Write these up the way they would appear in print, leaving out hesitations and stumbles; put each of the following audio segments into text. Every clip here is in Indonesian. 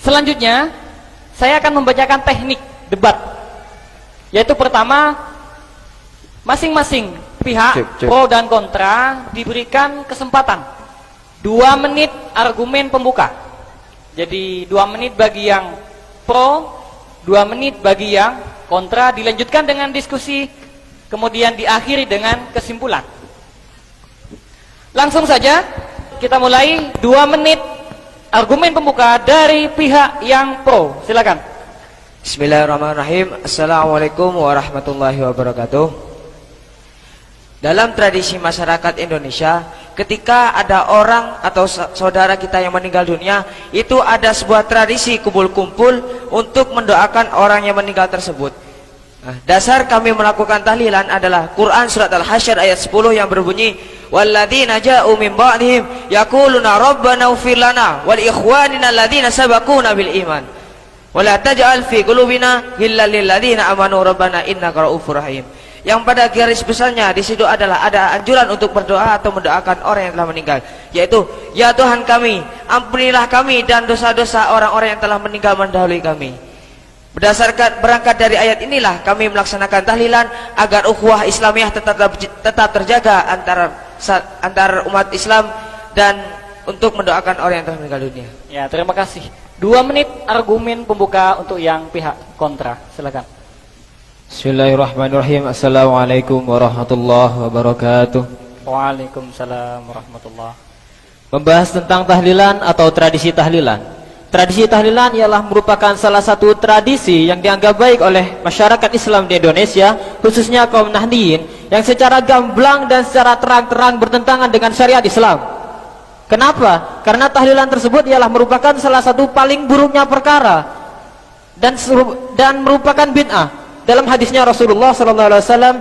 Selanjutnya, saya akan membacakan teknik debat. Yaitu pertama, masing-masing pihak pro dan kontra diberikan kesempatan 2 menit argumen pembuka. Jadi 2 menit bagi yang pro, 2 menit bagi yang kontra, dilanjutkan dengan diskusi, kemudian diakhiri dengan kesimpulan. Langsung saja kita mulai. 2 menit argumen pembuka dari pihak yang pro. Silakan. Bismillahirrahmanirrahim. Assalamualaikum warahmatullahi wabarakatuh. Dalam tradisi masyarakat Indonesia, ketika ada orang atau saudara kita yang meninggal dunia, itu ada sebuah tradisi kumpul-kumpul untuk mendoakan orang yang meninggal tersebut. Dasar kami melakukan tahlilan adalah Quran surat Al-Hasyr ayat 10 yang berbunyi, walladzina ja'u min ba'dihim yaquluna rabbana ighfir lana wal ikhwanina alladzina sabaquna bil iman wa la taj'al fi qulubina ghillan lil ladzina amanu rabbana innaka ra'ufur rahim. Yang pada garis besarnya di situ adalah ada anjuran untuk berdoa atau mendoakan orang yang telah meninggal, yaitu ya Tuhan kami, ampunilah kami dan dosa-dosa orang-orang yang telah meninggal mendahului kami. Berdasarkan berangkat dari ayat inilah kami melaksanakan tahlilan agar ukhuwah Islamiyah tetap terjaga antar umat Islam dan untuk mendoakan orang yang telah meninggal dunia. Ya, terima kasih. 2 menit argumen pembuka untuk yang pihak kontra. Silakan. Bismillahirrahmanirrahim. Assalamualaikum warahmatullahi wabarakatuh. Waalaikumsalam warahmatullahi. Membahas tentang tahlilan atau tradisi tahlilan. Tradisi tahlilan ialah merupakan salah satu tradisi yang dianggap baik oleh masyarakat Islam di Indonesia, khususnya kaum Nahdiyin, yang secara gamblang dan secara terang-terang bertentangan dengan syariat Islam. Kenapa? Karena tahlilan tersebut ialah merupakan salah satu paling buruknya perkara dan merupakan bid'ah. Dalam hadisnya Rasulullah sallallahu alaihi wasallam,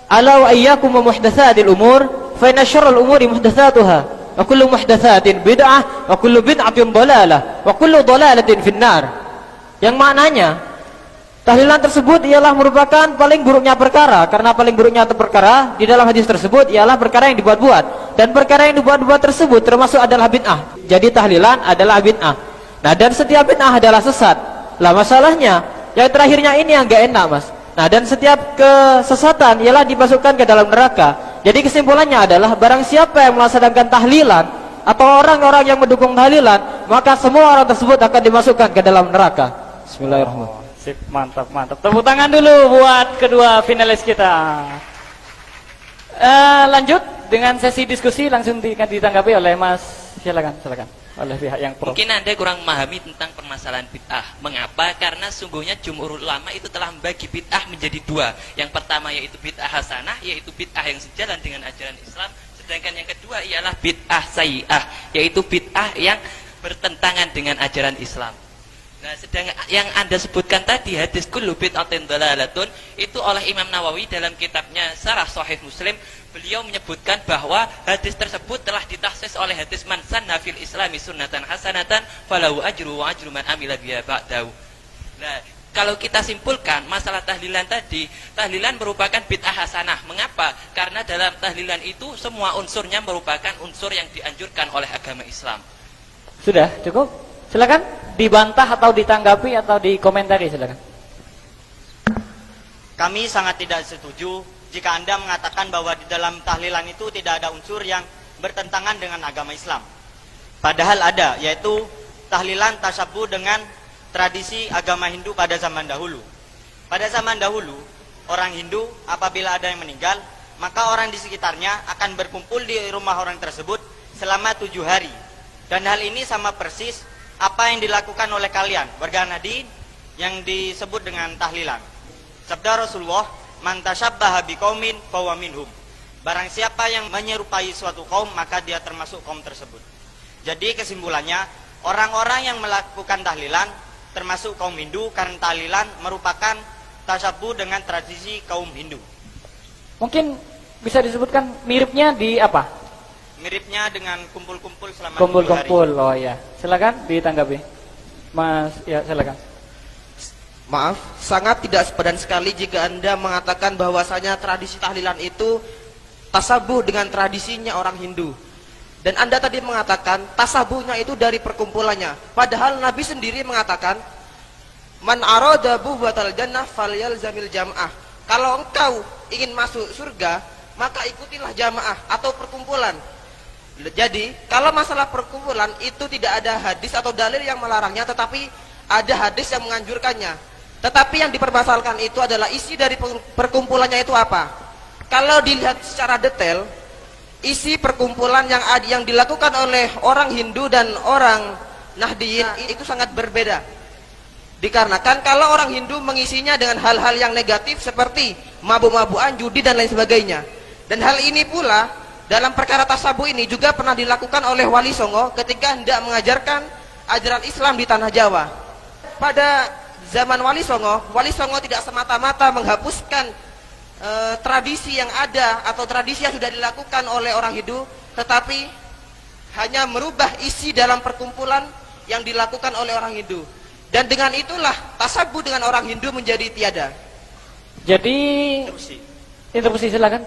"Ala wa iyyakum wa muhdatsatil umur, fa inna syarral umuri muhdatsatuha, wa kullu muhdatsatin bid'ah, wa kullu bid'atin dhalalah, wa kullu dhalalatin finnar." Yang maknanya, tahlilan tersebut ialah merupakan paling buruknya perkara, karena paling buruknya perkara di dalam hadis tersebut ialah perkara yang dibuat-buat, dan perkara yang dibuat-buat tersebut termasuk adalah bid'ah. Jadi tahlilan adalah bid'ah. Nah, dan setiap bid'ah adalah sesat. Lah masalahnya, yang terakhirnya ini yang gak enak, Mas. Nah, dan setiap kesesatan ialah dimasukkan ke dalam neraka. Jadi kesimpulannya adalah barang siapa yang melaksanakan tahlilan atau orang-orang yang mendukung tahlilan, maka semua orang tersebut akan dimasukkan ke dalam neraka. Bismillahirrahmanirrahim. Sip, mantap, mantap. Tepuk tangan dulu buat kedua finalis kita. Lanjut dengan sesi diskusi, langsung ditanggapi oleh Mas. Silakan. Oleh pihak yang pro. Mungkin Anda kurang memahami tentang permasalahan bid'ah. Mengapa? Karena sungguhnya jumhur ulama itu telah membagi bid'ah menjadi 2. Yang pertama yaitu bid'ah hasanah, yaitu bid'ah yang sejalan dengan ajaran Islam. Sedangkan yang kedua ialah bid'ah sayyi'ah, yaitu bid'ah yang bertentangan dengan ajaran Islam. Nah, sedang yang Anda sebutkan tadi, hadis kullu bid'atin dhalalatun, itu oleh Imam Nawawi dalam kitabnya Syarah Sahih Muslim, beliau menyebutkan bahwa hadis tersebut telah ditahsis oleh hadis man sanna fil islami sunnatan hasanatan falahu ajru wa ajru man amila biha ba'dahu. Nah, kalau kita simpulkan masalah tahlilan tadi, tahlilan merupakan bid'ah hasanah. Mengapa? Karena dalam tahlilan itu semua unsurnya merupakan unsur yang dianjurkan oleh agama Islam. Sudah cukup? Silakan dibantah atau ditanggapi atau dikomentari, silakan. Kami sangat tidak setuju jika Anda mengatakan bahwa di dalam tahlilan itu tidak ada unsur yang bertentangan dengan agama Islam. Padahal ada, yaitu tahlilan tasyabuh dengan tradisi agama Hindu pada zaman dahulu. Pada zaman dahulu, orang Hindu apabila ada yang meninggal, maka orang di sekitarnya akan berkumpul di rumah orang tersebut selama 7 hari. Dan hal ini sama persis apa yang dilakukan oleh kalian, warga Nahdien, yang disebut dengan tahlilan. Sabda Rasulullah, man tasyabbaha biqaumin fahuwa minhum. Barang siapa yang menyerupai suatu kaum, maka dia termasuk kaum tersebut. Jadi kesimpulannya, orang-orang yang melakukan tahlilan termasuk kaum Hindu, karena tahlilan merupakan tasyabuh dengan tradisi kaum Hindu. Mungkin bisa disebutkan miripnya di apa? Miripnya dengan kumpul-kumpul selama 7 hari. Kumpul-kumpul, oh ya. Silakan ditanggapi. Mas, ya silakan. Maaf, sangat tidak sepadan sekali jika Anda mengatakan bahwasanya tradisi tahlilan itu tasabuh dengan tradisinya orang Hindu. Dan Anda tadi mengatakan tasabuhnya itu dari perkumpulannya. Padahal Nabi sendiri mengatakan, man arada buhwatal jannah falyalzamil jam'ah. Kalau engkau ingin masuk surga, maka ikutilah jamaah atau perkumpulan. Jadi, kalau masalah perkumpulan itu tidak ada hadis atau dalil yang melarangnya, tetapi ada hadis yang menganjurkannya. Tetapi yang dipermasalahkan itu adalah isi dari perkumpulannya itu apa. Kalau dilihat secara detail, isi perkumpulan yang dilakukan oleh orang Hindu dan orang Nahdiyin itu sangat berbeda. Dikarenakan kalau orang Hindu mengisinya dengan hal-hal yang negatif seperti mabuk-mabukan, judi dan lain sebagainya. Dan hal ini pula dalam perkara tasabuh ini juga pernah dilakukan oleh Wali Songo ketika hendak mengajarkan ajaran Islam di tanah Jawa. Pada zaman Wali Songo tidak semata-mata menghapuskan tradisi yang ada atau tradisi yang sudah dilakukan oleh orang Hindu, tetapi hanya merubah isi dalam perkumpulan yang dilakukan oleh orang Hindu. Dan dengan itulah tasabuh dengan orang Hindu menjadi tiada. Jadi interupsi silakan.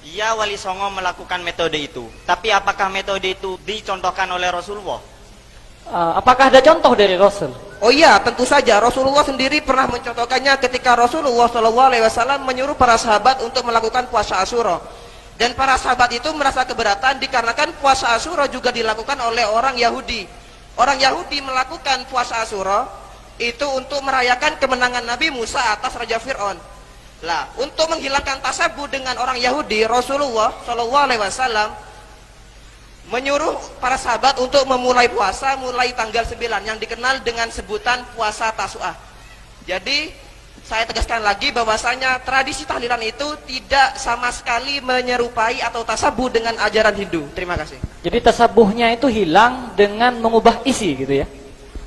Iya, Wali Songo melakukan metode itu. Tapi apakah metode itu dicontohkan oleh Rasulullah? Apakah ada contoh dari Rasul? Oh iya, tentu saja. Rasulullah sendiri pernah mencontohkannya ketika Rasulullah SAW menyuruh para sahabat untuk melakukan puasa Asyura. Dan para sahabat itu merasa keberatan dikarenakan puasa Asyura juga dilakukan oleh orang Yahudi. Orang Yahudi melakukan puasa Asyura itu untuk merayakan kemenangan Nabi Musa atas Raja Fir'aun. Lah, untuk menghilangkan tasabuh dengan orang Yahudi, Rasulullah SAW menyuruh para sahabat untuk memulai puasa mulai tanggal 9 yang dikenal dengan sebutan puasa Tasu'ah. Jadi saya tegaskan lagi bahwasanya tradisi tahlilan itu tidak sama sekali menyerupai atau tasabuh dengan ajaran Hindu. Terima kasih. Jadi tasabuhnya itu hilang dengan mengubah isi gitu ya.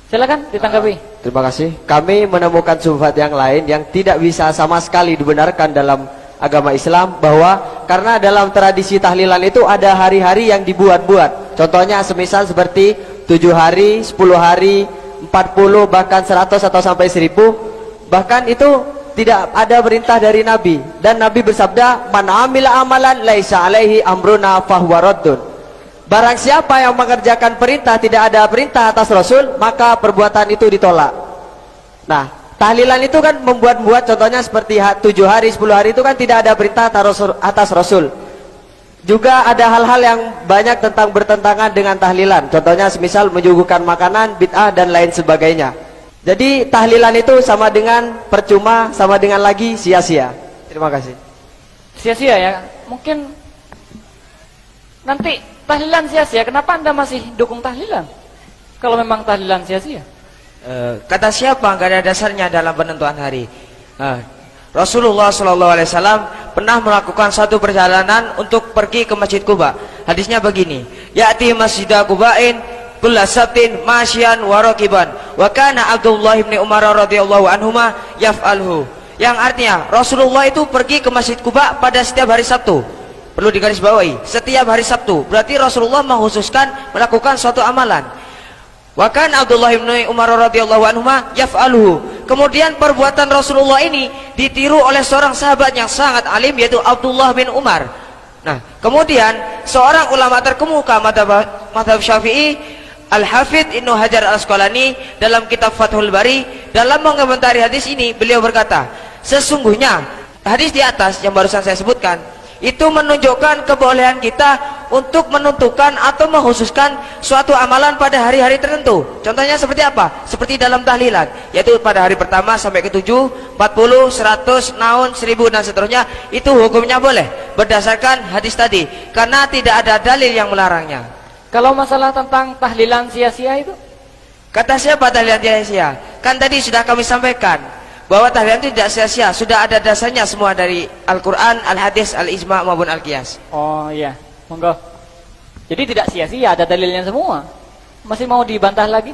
Silakan ditanggapi. Terima kasih. Kami menemukan syubhat yang lain yang tidak bisa sama sekali dibenarkan dalam agama Islam, bahwa karena dalam tradisi tahlilan itu ada hari-hari yang dibuat-buat. Contohnya semisal seperti 7 hari, 10 hari, 40, bahkan 100 atau sampai 1000. Bahkan itu tidak ada perintah dari Nabi. Dan Nabi bersabda, man amila amalan laisa alaihi amruna fahuwa raddun. Barang siapa yang mengerjakan perintah, tidak ada perintah atas Rasul, maka perbuatan itu ditolak. Nah, tahlilan itu kan membuat-buat, contohnya seperti 7 hari, 10 hari itu kan tidak ada perintah atas Rasul. Juga ada hal-hal yang banyak tentang bertentangan dengan tahlilan. Contohnya semisal menyuguhkan makanan, bid'ah dan lain sebagainya. Jadi tahlilan itu sama dengan percuma, sama dengan lagi sia-sia. Terima kasih. Sia-sia ya. Mungkin nanti tahlilan sia-sia, kenapa Anda masih dukung tahlilan? Kalau memang tahlilan sia-sia. Kata siapa? Gak ada dasarnya dalam penentuan hari. Rasulullah SAW pernah melakukan satu perjalanan untuk pergi ke Masjid Quba. Hadisnya begini, ya'ti masjidah Quba'in kulla sabtin masyian wa raqiban wa kana Abdullah bin Umar radhiyallahu anhuma yaf'alhu. Yang artinya Rasulullah itu pergi ke Masjid Quba pada setiap hari Sabtu. Perlu digarisbawahi, setiap hari Sabtu. Berarti Rasulullah mengkhususkan melakukan suatu amalan. Wa kana Abdullah bin Umar radhiyallahu anhuma yaf'alhu. Kemudian perbuatan Rasulullah ini ditiru oleh seorang sahabat yang sangat alim, yaitu Abdullah bin Umar. Nah, kemudian seorang ulama terkemuka mazhab Syafi'i, Al-Hafidh Ibnu Hajar Al-Asqalani, dalam kitab Fathul Bari, dalam mengomentari hadis ini, beliau berkata, sesungguhnya hadis di atas yang barusan saya sebutkan itu menunjukkan kebolehan kita untuk menentukan atau mengkhususkan suatu amalan pada hari-hari tertentu. Contohnya seperti apa? Seperti dalam tahlilan, yaitu pada hari pertama sampai ke 7, 40, 100, naun, 1000 dan seterusnya. Itu hukumnya boleh berdasarkan hadis tadi, karena tidak ada dalil yang melarangnya. Kalau masalah tentang tahlilan sia-sia itu, kata siapa tahlilan sia-sia? Kan tadi sudah kami sampaikan bahwa tahlilan itu tidak sia-sia, sudah ada dasarnya semua dari Al-Quran, Al-Hadis, Al-Ijma' maupun Al-Qiyas. oh iya, monggo. Jadi tidak sia-sia, ada dalilnya semua. Masih mau dibantah lagi?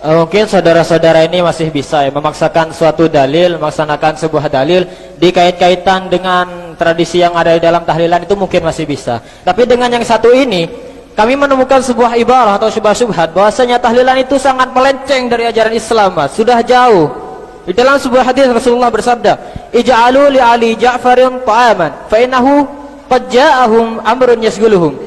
Mungkin saudara-saudara ini masih bisa ya, memaksakan suatu dalil, melaksanakan sebuah dalil dikait-kaitan dengan tradisi yang ada di dalam tahlilan, itu mungkin masih bisa. Tapi dengan yang satu ini, kami menemukan sebuah ibarah atau syubhat bahwasanya tahlilan itu sangat melenceng dari ajaran Islam, Mas. Sudah jauh. Di dalam sebuah hadis Rasulullah bersabda, "Ij'alu li Ali Ja'farin ta'aman, fa innahu qad ja'ahum amrun yasghuluhum."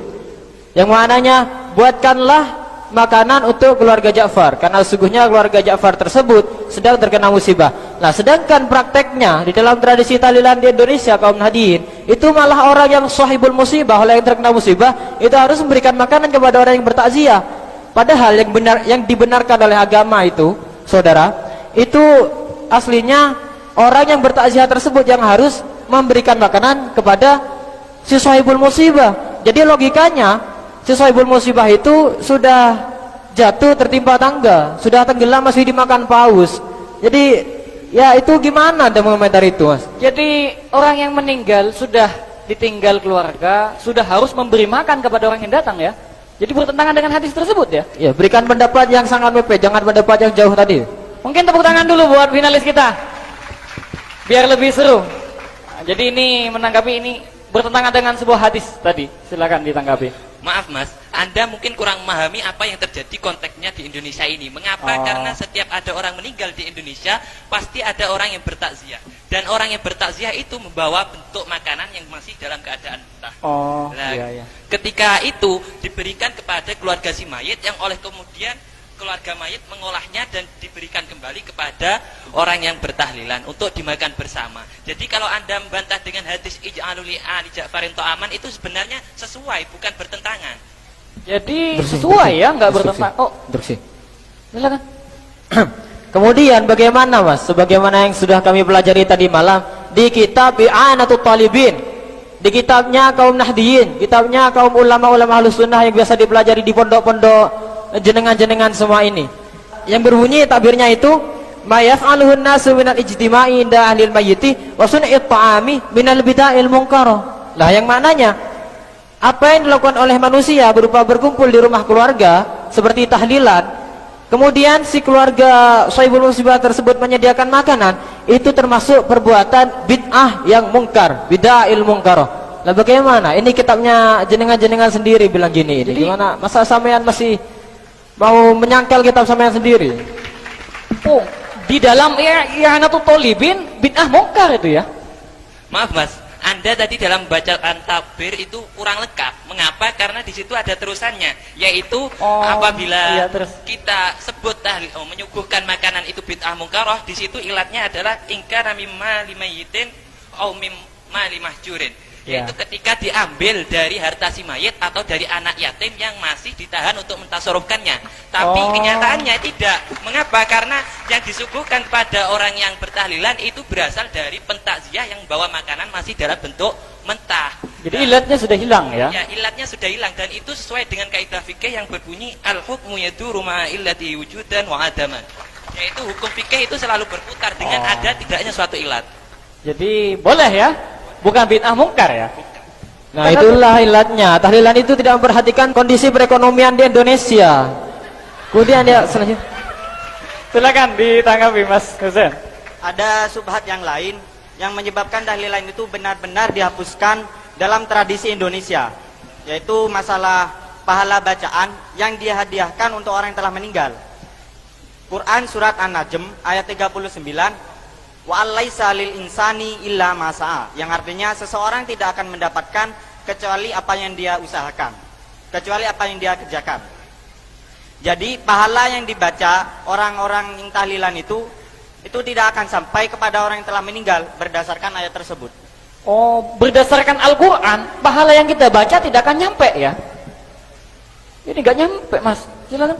Yang mananya buatkanlah makanan untuk keluarga Ja'far, karena sesungguhnya keluarga Ja'far tersebut sedang terkena musibah. Nah, sedangkan prakteknya di dalam tradisi tahlilan di Indonesia kaum Nahdien itu malah orang yang sahibul musibah, oleh yang terkena musibah itu harus memberikan makanan kepada orang yang bertakziah. Padahal yang dibenarkan oleh agama itu, saudara, itu aslinya orang yang bertakziah tersebut yang harus memberikan makanan kepada si sahibul musibah. Jadi logikanya si sahibul musibah itu sudah jatuh tertimpa tangga, sudah tenggelam masih dimakan paus. Jadi ya itu gimana Anda mengomentar itu, Mas? Jadi orang yang meninggal sudah ditinggal keluarga, sudah harus memberi makan kepada orang yang datang ya. Jadi bertentangan dengan hadis tersebut ya. Ya, berikan pendapat yang sangat mepet, jangan pendapat yang jauh tadi. Mungkin tepuk tangan dulu buat finalis kita, biar lebih seru. Nah, jadi ini menanggapi ini bertentangan dengan sebuah hadis tadi. Silakan ditanggapi. Maaf Mas, Anda mungkin kurang memahami apa yang terjadi konteksnya di Indonesia ini. Mengapa? Karena setiap ada orang meninggal di Indonesia, pasti ada orang yang bertakziah. Dan orang yang bertakziah itu membawa bentuk makanan yang masih dalam keadaan mentah. Iya. Ketika itu diberikan kepada keluarga si mayit, yang oleh kemudian keluarga mayit mengolahnya dan diberikan kembali kepada orang yang bertahlilan untuk dimakan bersama. Jadi kalau Anda membantah dengan hadis ij'alu li ali Ja'farin ta'aman, itu sebenarnya sesuai, bukan bertentangan. Jadi sesuai ya, nggak bertentangan. Oh, bersih. silakan. Kemudian bagaimana, Mas? Sebagaimana yang sudah kami pelajari tadi malam di kitab I'anatul Talibin, di kitabnya kaum Nahdien, kitabnya kaum ulama-ulama Ahlus Sunnah yang biasa dipelajari di pondok-pondok jenengan-jenengan semua ini, yang berbunyi takbirnya itu ma yaf'aluhun nasu minal ijtima'i inda ahlil mayyiti wa sun'it ta'ami minal bida'il munkarah. Lah yang maknanya apa yang dilakukan oleh manusia berupa berkumpul di rumah keluarga seperti tahlilan, kemudian si keluarga sahibul musibah tersebut menyediakan makanan, itu termasuk perbuatan bid'ah yang mungkar, bida'il munkarah. Lah bagaimana? Ini kitabnya jenengan-jenengan sendiri bilang gini. Ini gimana? Masa sampean masih mau menyangkal kitab sampean sendiri? Oh, di dalam I'anatul Talibin bid'ah mungkar itu ya. Maaf Mas, Anda tadi dalam bacaan takbir itu kurang lengkap. Mengapa? Karena di situ ada terusannya, yaitu apabila kita sebut menyuguhkan makanan itu bid'ah mungkarah, di situ ilatnya adalah ingkara mimma limayyitin au mimma limahjurin. Yaitu ketika diambil dari harta si mayit atau dari anak yatim yang masih ditahan untuk mentasarufkannya. Tapi kenyataannya tidak. Mengapa? Karena yang disuguhkan pada orang yang bertahlilan itu berasal dari pentakziah yang membawa makanan masih dalam bentuk mentah. Jadi ilatnya sudah hilang ya? Ya, ilatnya sudah hilang, dan itu sesuai dengan kaidah fikih yang berbunyi al-hukmu yaduru ma illati wujudan wa adaman. Yaitu hukum fikih itu selalu berputar dengan ada tidaknya suatu ilat. Jadi boleh ya? Bukan bid'ah mungkar ya? Nah, itulah ilatnya. Tahlilan itu tidak memperhatikan kondisi perekonomian di Indonesia. Kemudian dia selanjutnya. Silakan ditanggapi Mas Husain. Ada subhat yang lain yang menyebabkan tahlilan itu benar-benar dihapuskan dalam tradisi Indonesia, yaitu masalah pahala bacaan yang dihadiahkan untuk orang yang telah meninggal. Quran surat An-Najm ayat 39, wa alaisa lil insani illa ma sa'a, yang artinya seseorang tidak akan mendapatkan kecuali apa yang dia usahakan, kecuali apa yang dia kerjakan. Jadi pahala yang dibaca orang-orang yang tahlilan itu tidak akan sampai kepada orang yang telah meninggal berdasarkan ayat tersebut. Oh, berdasarkan Al-Quran, pahala yang kita baca tidak akan nyampe ya? Ini gak nyampe Mas, silakan.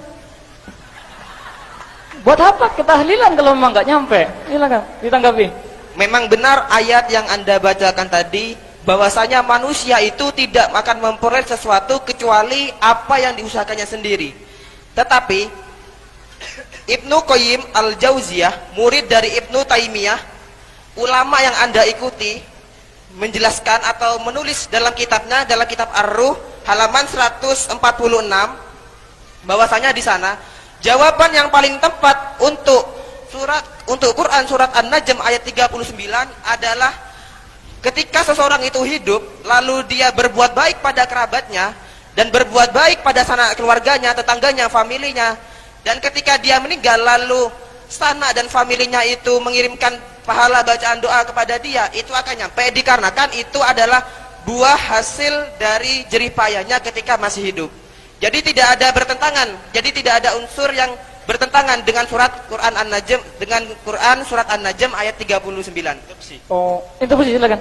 Buat apa ketahlilan kalau memang nggak nyampe? Silakan ditanggapi. Memang benar ayat yang Anda bacakan tadi, bahwasanya manusia itu tidak akan memperoleh sesuatu kecuali apa yang diusahakannya sendiri. Tetapi Ibnu Qayyim Al-Jauziyah, murid dari Ibnu Taimiyah, ulama yang Anda ikuti, menjelaskan atau menulis dalam kitabnya, dalam kitab Ar-Ruh halaman 146, bahwasanya di sana jawaban yang paling tepat untuk Quran surat An-Najm ayat 39 adalah ketika seseorang itu hidup lalu dia berbuat baik pada kerabatnya dan berbuat baik pada sanak keluarganya, tetangganya, familinya, dan ketika dia meninggal lalu sanak dan familinya itu mengirimkan pahala bacaan doa kepada dia, itu akan nyampe dikarenakan itu adalah buah hasil dari jerih payahnya ketika masih hidup. Jadi tidak ada bertentangan, jadi tidak ada unsur yang bertentangan dengan surat Quran An-Najm, dengan Quran surat An-Najm ayat 39. Oh, interupsi silakan.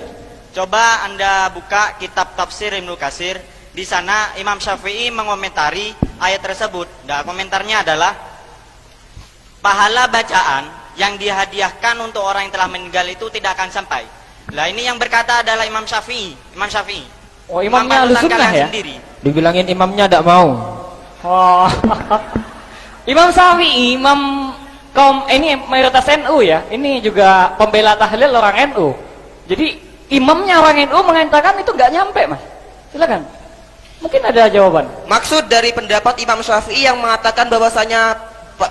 Coba Anda buka kitab tafsir Ibnu Katsir. Di sana Imam Syafi'i mengomentari ayat tersebut. Nah, komentarnya adalah pahala bacaan yang dihadiahkan untuk orang yang telah meninggal itu tidak akan sampai. Nah, ini yang berkata adalah Imam Syafi'i. Imam Syafi'i. Oh, imamnya Imam panutan Ahlussunnah kalian ya? sendiri. Dibilangin imamnya tidak mau. Oh. Imam Syafi'i, imam kaum ini mayoritas NU ya. Ini juga pembela tahlil orang NU. Jadi imamnya orang NU mengatakan itu nggak nyampe, Mas. Silakan. Mungkin ada jawaban. Maksud dari pendapat Imam Syafi'i yang mengatakan bahwasanya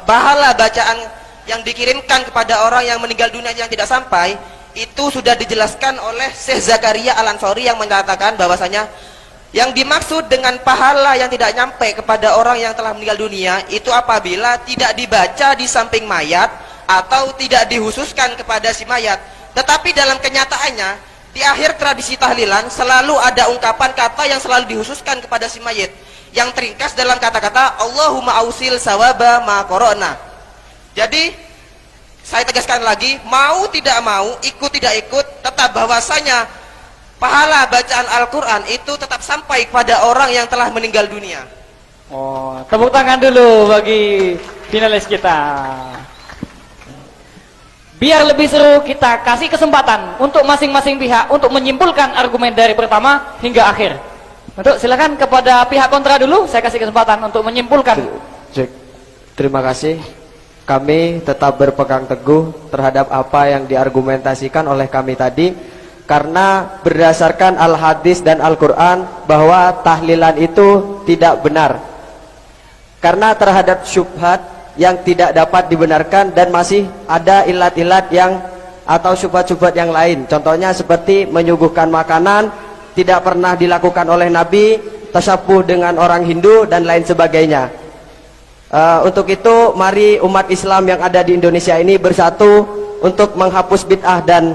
pahala bacaan yang dikirimkan kepada orang yang meninggal dunia yang tidak sampai, itu sudah dijelaskan oleh Syekh Zakaria Al-Ansori yang menyatakan bahwasanya yang dimaksud dengan pahala yang tidak nyampe kepada orang yang telah meninggal dunia itu apabila tidak dibaca di samping mayat atau tidak dihususkan kepada si mayat. Tetapi dalam kenyataannya di akhir tradisi tahlilan selalu ada ungkapan kata yang selalu dihususkan kepada si mayit yang teringkas dalam kata-kata Allahumma ausil sawaba ma qara'na. Jadi saya tegaskan lagi, mau tidak mau, ikut tidak ikut, tetap bahwasanya pahala bacaan Al-Quran itu tetap sampai kepada orang yang telah meninggal dunia. Oh, tepuk tangan dulu bagi finalis kita. Biar lebih seru, kita kasih kesempatan untuk masing-masing pihak untuk menyimpulkan argumen dari pertama hingga akhir. Untuk silakan kepada pihak kontra dulu, saya kasih kesempatan untuk menyimpulkan. Cek. Terima kasih. Kami tetap berpegang teguh terhadap apa yang diargumentasikan oleh kami tadi, karena berdasarkan Al-Hadis dan Al-Quran bahwa tahlilan itu tidak benar. Karena terhadap syubhat yang tidak dapat dibenarkan dan masih ada ilat-ilat yang atau syubhat-syubhat yang lain. Contohnya seperti menyuguhkan makanan tidak pernah dilakukan oleh Nabi, tasyabuh dengan orang Hindu dan lain sebagainya. Untuk itu mari umat Islam yang ada di Indonesia ini bersatu untuk menghapus bid'ah dan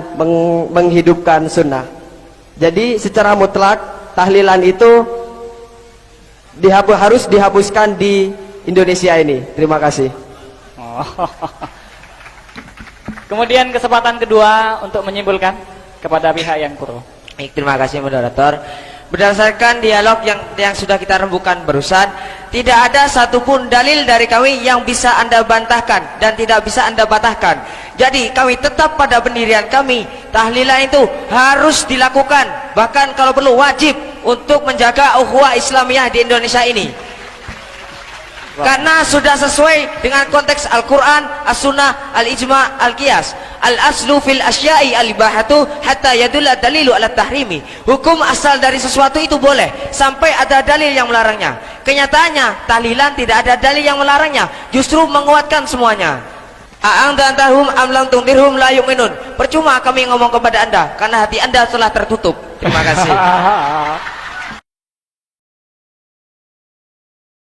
menghidupkan sunnah. Jadi secara mutlak tahlilan itu harus dihapuskan di Indonesia ini. Terima kasih. Oh. Kemudian kesempatan kedua untuk menyimpulkan kepada pihak yang pro. Baik, terima kasih moderator. Berdasarkan dialog yang sudah kita rembukan barusan, tidak ada satupun dalil dari kami yang bisa Anda bantahkan dan tidak bisa Anda batahkan. Jadi kami tetap pada pendirian kami, tahlilan itu harus dilakukan, bahkan kalau perlu wajib untuk menjaga ukhuwah Islamiyah di Indonesia ini. Karena sudah sesuai dengan konteks Al-Quran, As-Sunnah, Al-Ijma', Al-Qiyas. Al-aslu fil asya'i al-ibahatu hatta yadulla dalilu ala tahrimi. Hukum asal dari sesuatu itu boleh sampai ada dalil yang melarangnya. Kenyataannya tahlilan tidak ada dalil yang melarangnya, justru menguatkan semuanya. A'angdantahum am lam tundirhum la yu'minun. Percuma kami ngomong kepada Anda karena hati Anda telah tertutup. Terima kasih.